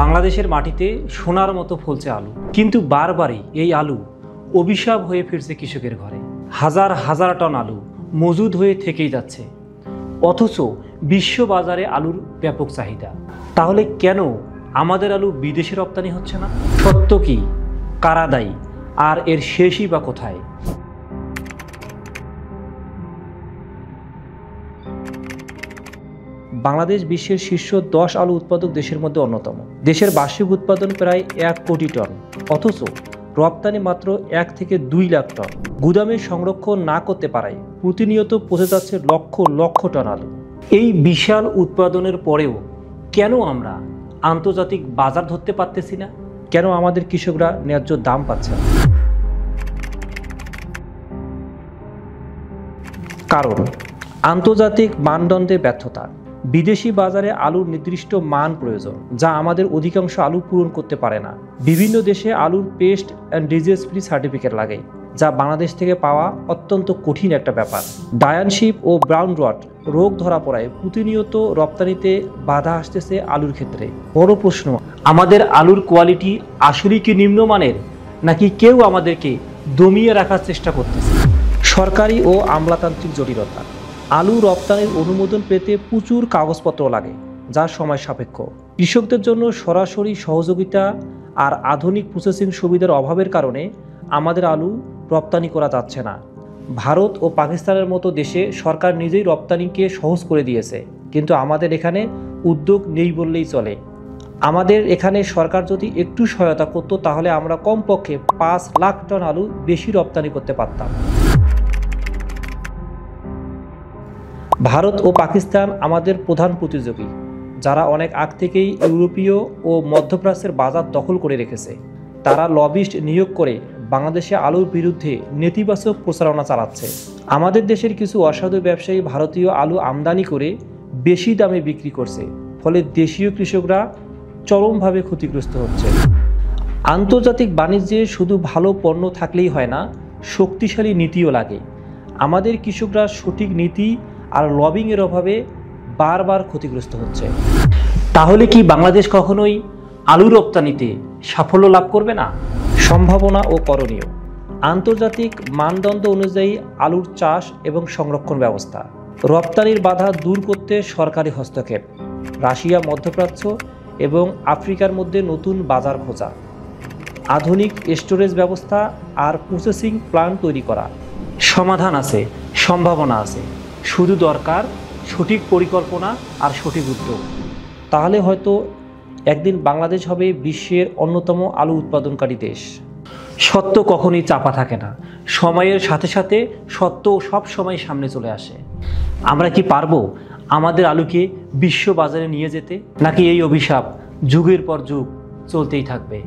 বাংলাদেশের মাটিতে সোনার মতো ফলছে আলু, কিন্তু বারবারই এই আলু অভিশাপ হয়ে ফিরছে কৃষকের ঘরে। হাজার হাজার টন আলু মজুদ হয়ে থেকেই যাচ্ছে, অথচ বিশ্ব বাজারে আলুর ব্যাপক চাহিদা। তাহলে কেন আমাদের আলু বিদেশে রপ্তানি হচ্ছে না? সত্য কি? কারা দায়ী? আর এর শেষই বা কোথায়? বাংলাদেশ বিশ্বের শীর্ষ 10 আলু উৎপাদক দেশের মধ্যে অন্যতম। দেশের বার্ষিক উৎপাদন প্রায় 1 কোটি টন, অথচ রপ্তানি মাত্র 1 থেকে 2 লাখ টন। গুদামে সংরক্ষণ না করতে পারায় প্রতিনিয়ত পচে যাচ্ছে লক্ষ লক্ষ টন আলু। এই বিশাল উৎপাদনের পরেও কেন আমরা আন্তর্জাতিক বাজার ধরতে পারতেছি না? কেন আমাদের কৃষকরা ন্যায্য দাম পাচ্ছে না? কারণ আন্তর্জাতিক মানদণ্ডে ব্যর্থতা। বিদেশি বাজারে আলুর নির্দিষ্ট মান প্রয়োজন, যা আমাদের অধিকাংশ আলু পূরণ করতে পারে না। বিভিন্ন দেশে আলুর pest and disease free certificate লাগে, যা বাংলাদেশ থেকে পাওয়া অত্যন্ত কঠিন একটা ব্যাপার। ডায়ানশিপ ও ব্রাউন রট রোগ ধরা পড়ায় প্রতিনিয়ত রপ্তানিতে বাধা আসতেছে আলুর ক্ষেত্রে। বড় প্রশ্ন, আমাদের আলুর কোয়ালিটি আসলেই কি নিম্নমানের, নাকি কেউ আমাদেরকে দমিয়ে রাখার চেষ্টা করতেছে? সরকারি ও আমলাতান্ত্রিক জটিলতা। আলু রপ্তানির অনুমোদন পেতে প্রচুর কাগজপত্র লাগে, যা সময় সাপেক্ষ। কৃষকদের জন্য সরাসরি সহযোগিতা আর আধুনিক প্রসেসিং সুবিধার অভাবের কারণে আমাদের আলু রপ্তানি করা যাচ্ছে না। ভারত ও পাকিস্তানের মতো দেশে সরকার নিজেই রপ্তানিকে সহজ করে দিয়েছে, কিন্তু আমাদের এখানে উদ্যোগ নেই বললেই চলে। আমাদের এখানে সরকার যদি একটু সহায়তা করত, তাহলে আমরা কমপক্ষে 5 লাখ টন আলু বেশি রপ্তানি করতে পারতাম। ভারত ও পাকিস্তান আমাদের প্রধান প্রতিযোগী, যারা অনেক আগ থেকেই ইউরোপীয় ও মধ্যপ্রাচ্যের বাজার দখল করে রেখেছে। তারা লবিস্ট নিয়োগ করে বাংলাদেশে আলুর বিরুদ্ধে নেতিবাচক প্রচারণা চালাচ্ছে। আমাদের দেশের কিছু অসাধু ব্যবসায়ী ভারতীয় আলু আমদানি করে বেশি দামে বিক্রি করছে, ফলে দেশীয় কৃষকরা চরমভাবে ক্ষতিগ্রস্ত হচ্ছে। আন্তর্জাতিক বাণিজ্যে শুধু ভালো পণ্য থাকলেই হয় না, শক্তিশালী নীতিও লাগে। আমাদের কৃষকরা সঠিক নীতি আর লবিংয়ের অভাবে বারবার ক্ষতিগ্রস্ত হচ্ছে। তাহলে কি বাংলাদেশ কখনোই আলু রপ্তানিতে সাফল্য লাভ করবে না? সম্ভাবনা ও করণীয়। আন্তর্জাতিক মানদণ্ড অনুযায়ী আলুর চাষ এবং সংরক্ষণ ব্যবস্থা। রপ্তানির বাধা দূর করতে সরকারি হস্তক্ষেপ। রাশিয়া, মধ্যপ্রাচ্য এবং আফ্রিকার মধ্যে নতুন বাজার খোঁজা। আধুনিক স্টোরেজ ব্যবস্থা আর প্রসেসিং প্ল্যান্ট তৈরি করা। সমাধান আছে, সম্ভাবনা আছে, শুধু দরকার সঠিক পরিকল্পনা আর সঠিক উদ্যোগ। তাহলে হয়তো একদিন বাংলাদেশ হবে বিশ্বের অন্যতম আলু উৎপাদনকারী দেশ। সত্য কখনোই চাপা থাকে না, সময়ের সাথে সাথে সত্য সব সময় সামনে চলে আসে। আমরা কি পারবো আমাদের আলুকে বিশ্ব বাজারে নিয়ে যেতে, নাকি এই অভিশাপ যুগের পর যুগ চলতেই থাকবে?